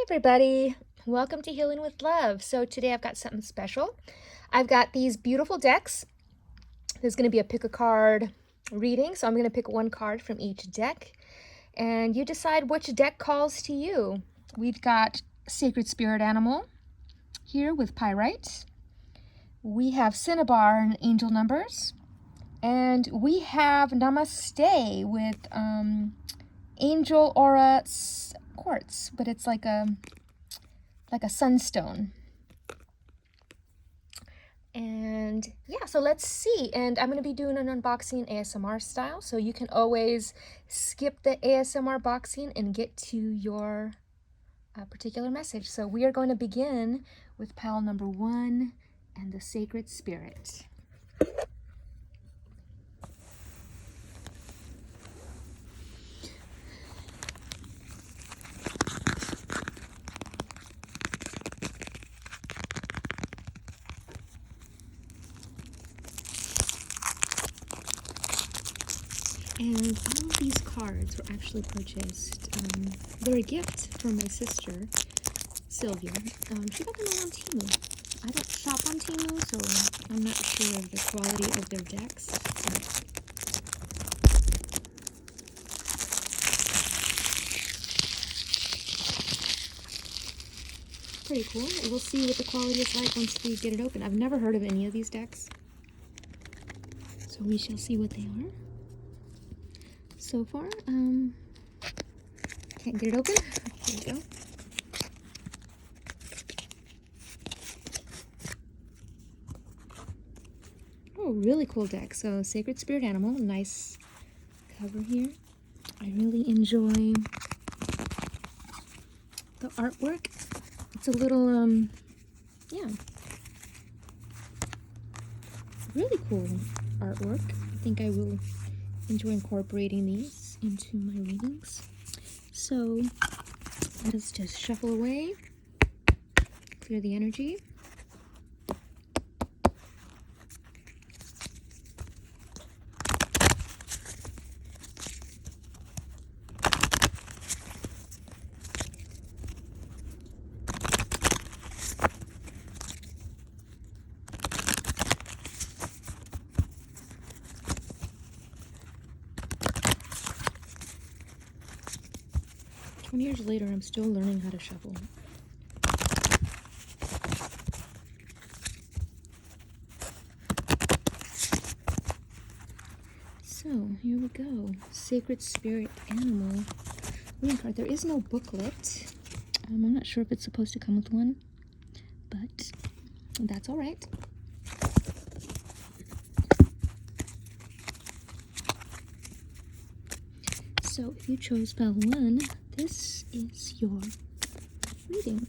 everybody, welcome to Healing with Love. So today I've got something special. I've got these beautiful decks. There's going to be a pick a card reading, so I'm going to pick one card from each deck, and you decide which deck calls to you. We've got Sacred Spirit Animal here with Pyrite. We have Cinnabar and Angel Numbers, and we have Namaste with Angel Aura Quartz, but it's like a sunstone. And yeah, so let's see. And I'm going to be doing an unboxing ASMR style, so you can always skip the ASMR boxing and get to your particular message. So we are going to begin with pile number 1 and the Sacred Spirit. And all of these cards were actually purchased. They're a gift from my sister, Sylvia. She got them all on Temu. I don't shop on Temu, so I'm not sure of the quality of their decks. Pretty cool. We'll see what the quality is like once we get it open. I've never heard of any of these decks, so we shall see what they are. So far, can't get it open. Here we go. Oh, really cool deck. So, Sacred Spirit Animal, nice cover here. I really enjoy the artwork. It's a little, yeah, really cool artwork. I think I will enjoy incorporating these into my readings. So let's just shuffle away, clear the energy. Years later, I'm still learning how to shuffle. So here we go. Sacred Spirit Animal reading card. There is no booklet. I'm not sure if it's supposed to come with one, but that's all right. So if you chose pile 1, this is your reading.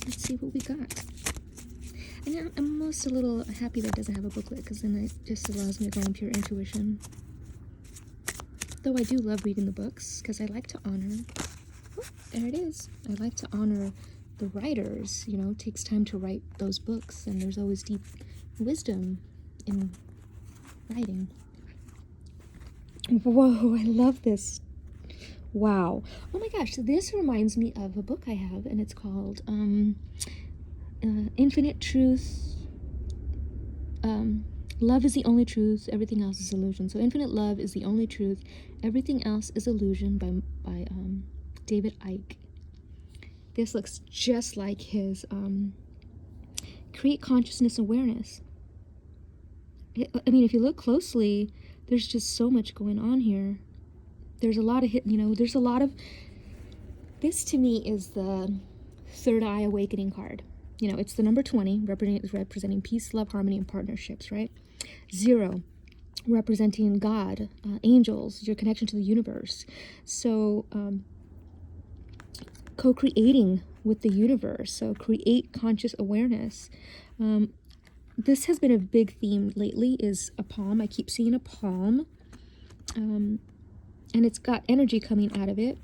Let's see what we got. And I'm almost a little happy that it doesn't have a booklet, because then it just allows me to go on pure intuition. Though I do love reading the books, because I like to honor, oh, there it is. I like to honor the writers. You know, it takes time to write those books, and there's always deep wisdom in writing. Whoa, I love this. Wow. Oh my gosh, so this reminds me of a book I have, and it's called Infinite Truth. Love is the only truth, everything else is illusion. So Infinite Love is the only truth, everything else is illusion, by David Icke. This looks just like his Create Consciousness Awareness. I mean, if you look closely, there's just so much going on here. There's a lot of there's a lot of, this to me is the third eye awakening card. You know, it's the number 20, representing peace, love, harmony, and partnerships, right? 0, representing God, angels, your connection to the universe. So, co-creating with the universe. So, create conscious awareness. This has been a big theme lately, is a palm. I keep seeing a palm. And it's got energy coming out of it.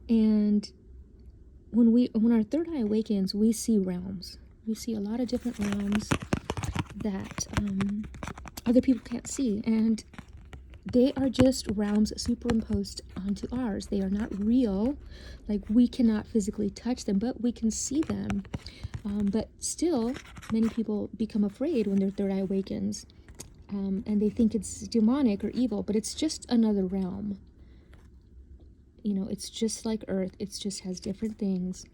And when our third eye awakens, we see realms. We see a lot of different realms that other people can't see. And They are just realms superimposed onto ours. They are not real. Like, we cannot physically touch them, but we can see them. But still, many people become afraid when their third eye awakens. And they think it's demonic or evil, but it's just another realm. You know, it's just like Earth. It just has different things.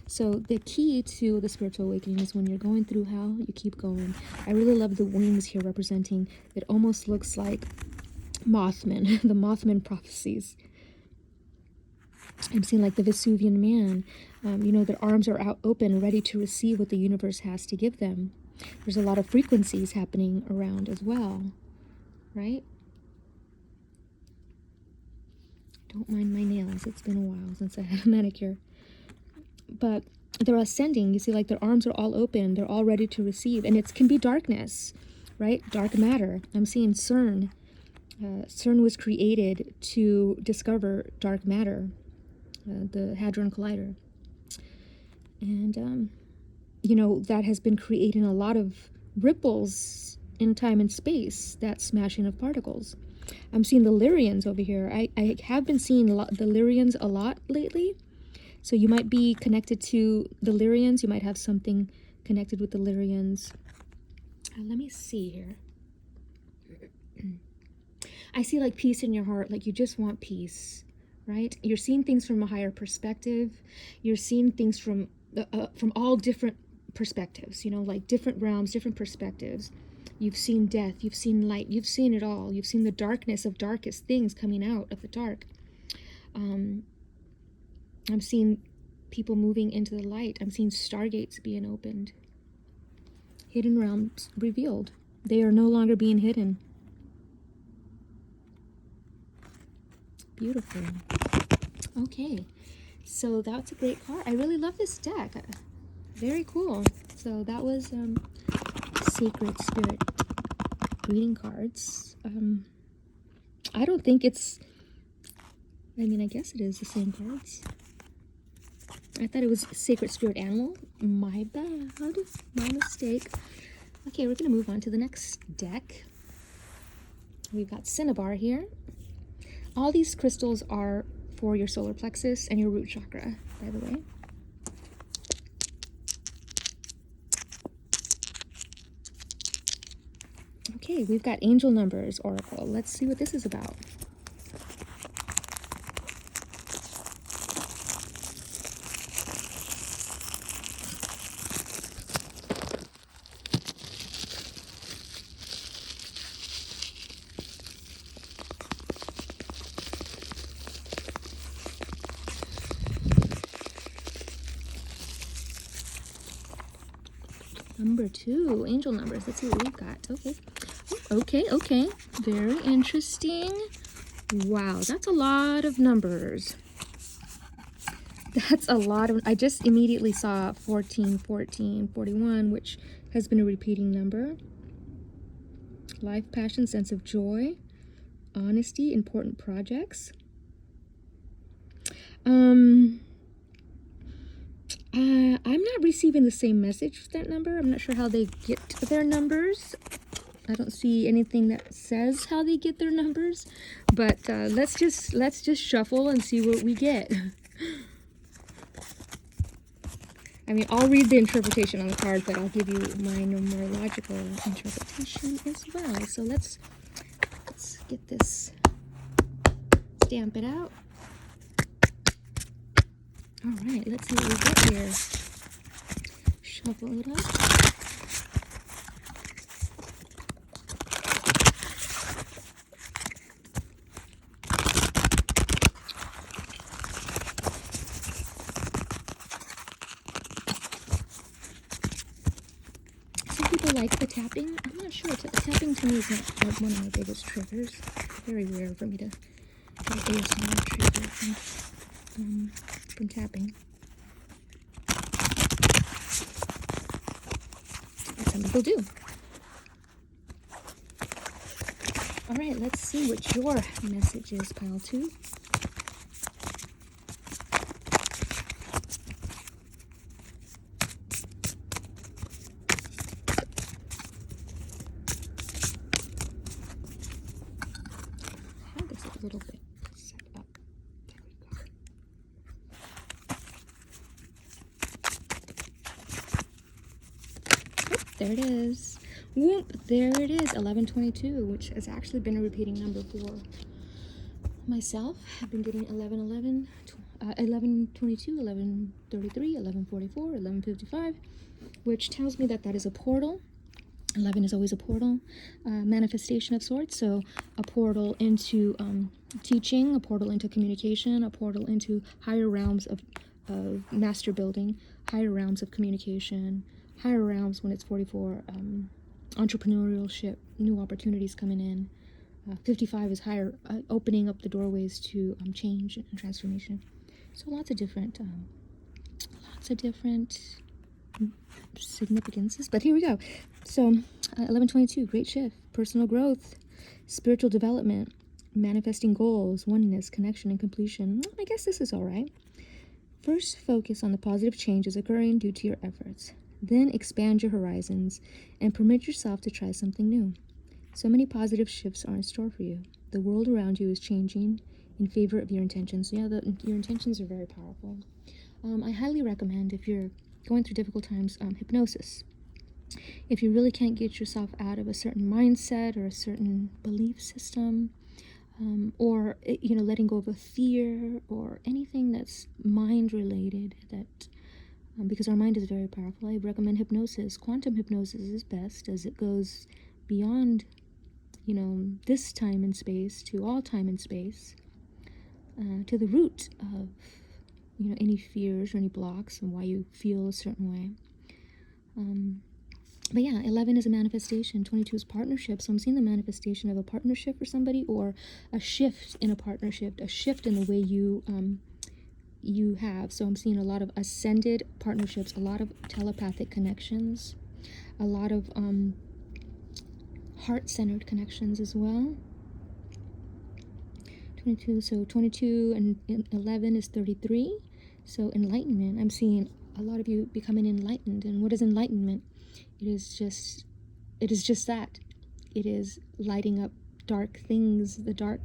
So the key to the spiritual awakening is when you're going through hell, you keep going. I really love the wings here representing, it almost looks like Mothman, the Mothman prophecies. I'm seeing like the Vesuvian man, you know, their arms are out open, ready to receive what the universe has to give them. There's a lot of frequencies happening around as well, right? Don't mind my nails. It's been a while since I had a manicure. But they're ascending. You see, like, their arms are all open. They're all ready to receive. And it can be darkness, right? Dark matter. I'm seeing CERN. CERN was created to discover dark matter, the Hadron Collider. And, you know, that has been creating a lot of ripples in time and space, that smashing of particles. I'm seeing the Lyrians over here. I have been seeing the Lyrians a lot lately. So you might be connected to the Lyrians. You might have something connected with the Lyrians. Let me see here. I see like peace in your heart, like you just want peace, right? You're seeing things from a higher perspective. You're seeing things from all different perspectives, you know, like different realms, different perspectives. You've seen death, you've seen light, you've seen it all. You've seen the darkness of darkest things coming out of the dark. I'm seeing people moving into the light. I'm seeing stargates being opened. Hidden realms revealed. They are no longer being hidden. Beautiful. Okay, so that's a great card. I really love this deck. Very cool. So that was Sacred Spirit reading cards. I don't think it's, I mean, I guess it is the same cards. I thought it was Sacred Spirit Animal. My bad. My mistake. Okay, we're going to move on to the next deck. We've got Cinnabar here. All these crystals are for your solar plexus and your root chakra, by the way. Okay, we've got Angel Numbers Oracle. Let's see what this is about. Number 2, angel numbers. Let's see what we've got. Okay. Very interesting. Wow, that's a lot of numbers. That's a lot of, I just immediately saw 14, 14, 41, which has been a repeating number. Life, passion, sense of joy, honesty, important projects. I'm not receiving the same message with that number. I'm not sure how they get their numbers. I don't see anything that says how they get their numbers, but let's just shuffle and see what we get. I mean, I'll read the interpretation on the card, but I'll give you my numerological interpretation as well. So let's get this, stamp it out. All right, let's see what we get here. Shuffle it up. Some people like the tapping. I'm not sure. Tapping to me is not one of my biggest triggers. Very rare for me to get an ASMR trigger from tapping. But some people do. All right, let's see what your message is, pile 2. there it is. Whoop, there it is, 1122, which has actually been a repeating number for myself. I've been getting 1111, 1122, 1133, 1144, 1155, which tells me that that is a portal. 11 is always a portal, manifestation of sorts. So a portal into teaching, a portal into communication, a portal into higher realms of master building, higher realms of communication, higher realms when it's 44, entrepreneurship, new opportunities coming in. 55 is higher, opening up the doorways to change and transformation. So lots of different significances, but here we go. So 1122, great shift, personal growth, spiritual development, manifesting goals, oneness, connection, and completion. I guess this is all right. First, focus on the positive changes occurring due to your efforts. Then expand your horizons and permit yourself to try something new. So many positive shifts are in store for you. The world around you is changing in favor of your intentions. Yeah, your intentions are very powerful. I highly recommend, if you're going through difficult times, hypnosis. If you really can't get yourself out of a certain mindset or a certain belief system, or letting go of a fear or anything that's mind related, that because our mind is very powerful, I recommend hypnosis. Quantum hypnosis is best, as it goes beyond this time and space to all time and space, to the root of any fears or any blocks and why you feel a certain way. But yeah, 11 is a manifestation, 22 is partnership. So I'm seeing the manifestation of a partnership for somebody, or a shift in a partnership, a shift in the way you have. So I'm seeing a lot of ascended partnerships, a lot of telepathic connections, a lot of heart-centered connections as well. 22, so 22 and 11 is 33. So enlightenment, I'm seeing a lot of you becoming enlightened. And what is enlightenment? It is just that. It is lighting up dark things, the dark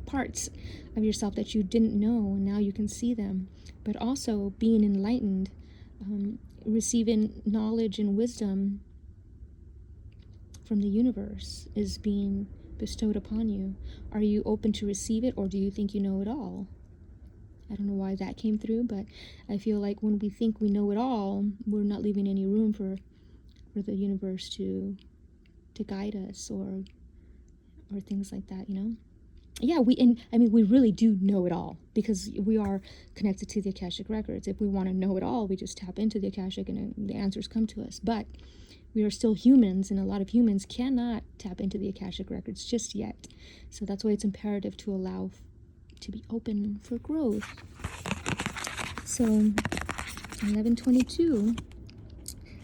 parts of yourself that you didn't know, and now you can see them. But also being enlightened, receiving knowledge and wisdom from the universe is being bestowed upon you. Are you open to receive it, or do you think you know it all? I don't know why that came through, but I feel like when we think we know it all, we're not leaving any room for the universe to guide us or things like that, Yeah, we really do know it all, because we are connected to the Akashic records. If we want to know it all, we just tap into the Akashic and the answers come to us. But we are still humans, and a lot of humans cannot tap into the Akashic records just yet. So that's why it's imperative to allow to be open for growth. So 1122,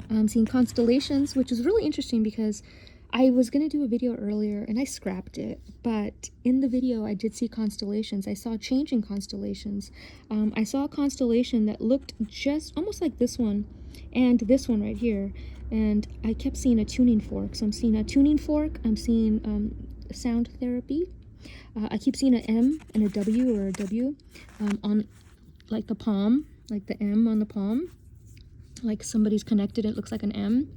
I'm seeing constellations, which is really interesting because I was going to do a video earlier and I scrapped it, but in the video I did see constellations. I saw changing constellations. I saw a constellation that looked just almost like this one and this one right here, and I kept seeing a tuning fork. So I'm seeing a tuning fork, I'm seeing sound therapy. I keep seeing an M and a W, or a W on like the palm, like the M on the palm, like somebody's connected. It looks like an M.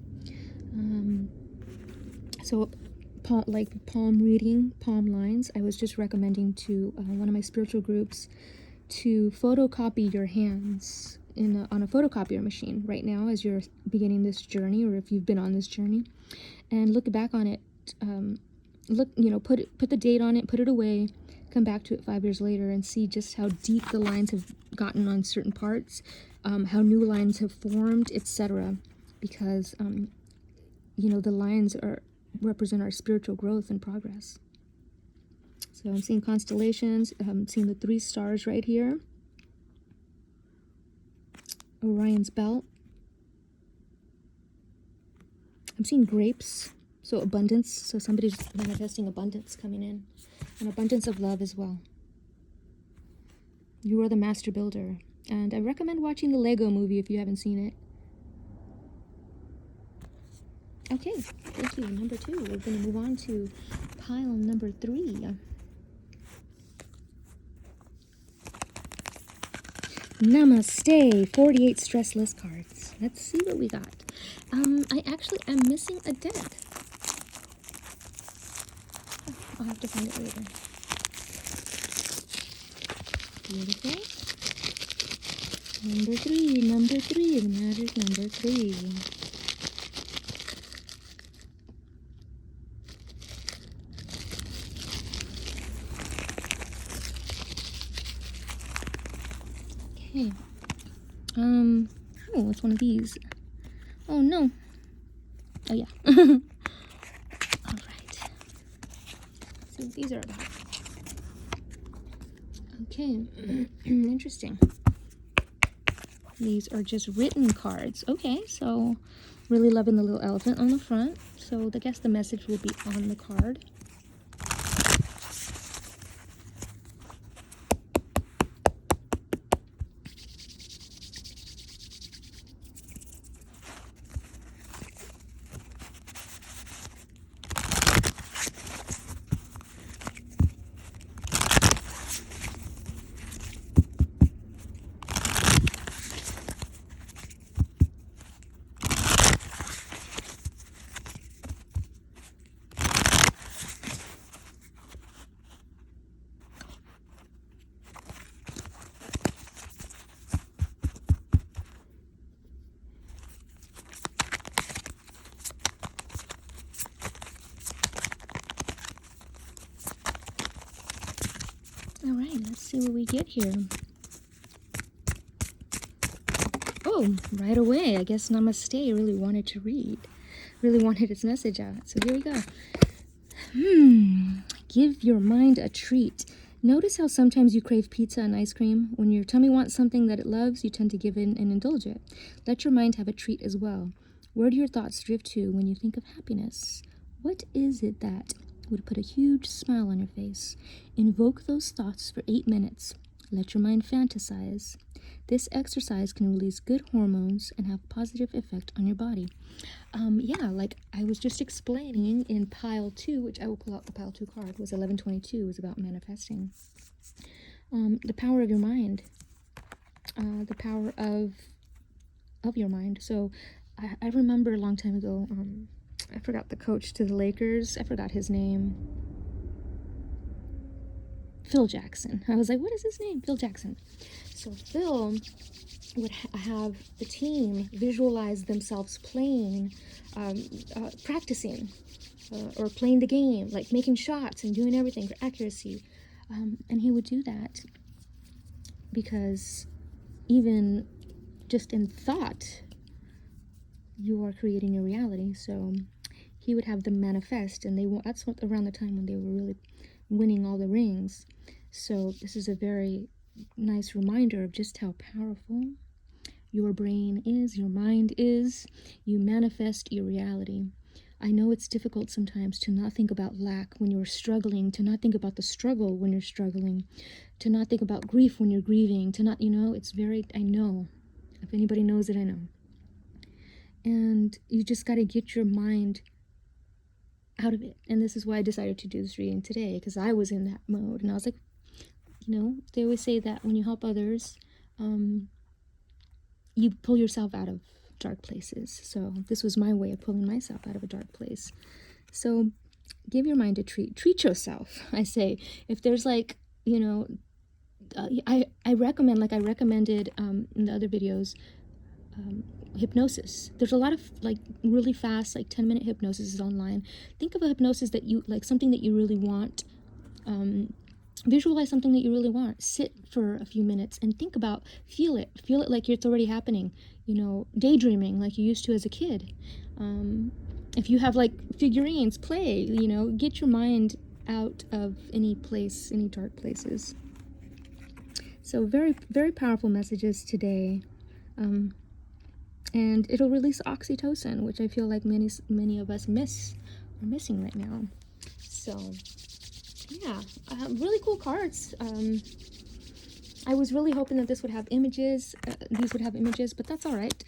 So palm reading, palm lines. I was just recommending to one of my spiritual groups to photocopy your hands on a photocopier machine right now as you're beginning this journey, or if you've been on this journey, and look back on it. Put the date on it, put it away, come back to it 5 years later and see just how deep the lines have gotten on certain parts, how new lines have formed, etc. Because the lines represent our spiritual growth and progress. So I'm seeing constellations. I'm seeing the 3 stars right here, Orion's belt. I'm seeing grapes. So abundance, so somebody's manifesting abundance coming in, and abundance of love as well. You are the master builder, and I recommend watching the Lego movie if you haven't seen it. Okay, thank you. Number 2, we're going to move on to pile number 3. Namaste, 48 stressless cards. Let's see what we got. I actually am missing a deck. I'll have to find it later. Beautiful. Number three, the magic number 3. Okay. Oh, what's one of these? Oh, no. Oh, yeah. All right. Let's see what these are about. Okay. Interesting. These are just written cards. Okay, so really loving the little elephant on the front. So I guess the message will be on the card. All right, let's see what we get here. Oh, right away. I guess Namaste really wanted to read. Really wanted its message out. So here we go. Give your mind a treat. Notice how sometimes you crave pizza and ice cream. When your tummy wants something that it loves, you tend to give in and indulge it. Let your mind have a treat as well. Where do your thoughts drift to when you think of happiness? What is it that would put a huge smile on your face? Invoke those thoughts for 8 minutes. Let your mind fantasize. This exercise can release good hormones and have a positive effect on your body. Yeah, like I was just explaining in pile 2, which I will pull out the pile 2 card, was 1122, was about manifesting. The power of your mind. The power of your mind. So I remember a long time ago, I forgot the coach to the Lakers. I forgot his name. Phil Jackson. I was like, what is his name? Phil Jackson. So Phil would have the team visualize themselves playing, practicing, or playing the game, like making shots and doing everything for accuracy. And he would do that because even just in thought, you are creating your reality. So he would have them manifest, and that's what around the time when they were really winning all the rings. So this is a very nice reminder of just how powerful your brain is, your mind is. You manifest your reality. I know it's difficult sometimes to not think about lack when you're struggling, to not think about the struggle when you're struggling, to not think about grief when you're grieving, to not, it's very, I know. If anybody knows it, I know. And you just got to get your mind out of it. And this is why I decided to do this reading today, because I was in that mode. And I was like, they always say that when you help others, you pull yourself out of dark places. So this was my way of pulling myself out of a dark place. So give your mind a treat. Treat yourself, I say. If there's I recommend, like I recommended in the other videos, hypnosis. There's a lot of really fast 10-minute hypnosis online. Think of a hypnosis that you something that you really want. Visualize something that you really want. Sit for a few minutes and think about, feel it like it's already happening. Daydreaming like you used to as a kid. If you have figurines, play. Get your mind out of any dark places. So very, very powerful messages today. And it'll release oxytocin, which I feel like many of us are missing right now. So, yeah, really cool cards. I was really hoping that this would have images. These would have images, but that's all right.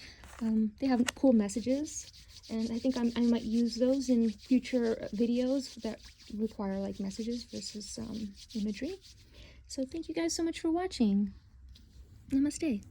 They have cool messages, and I think I might use those in future videos that require messages versus imagery. So thank you guys so much for watching. Namaste.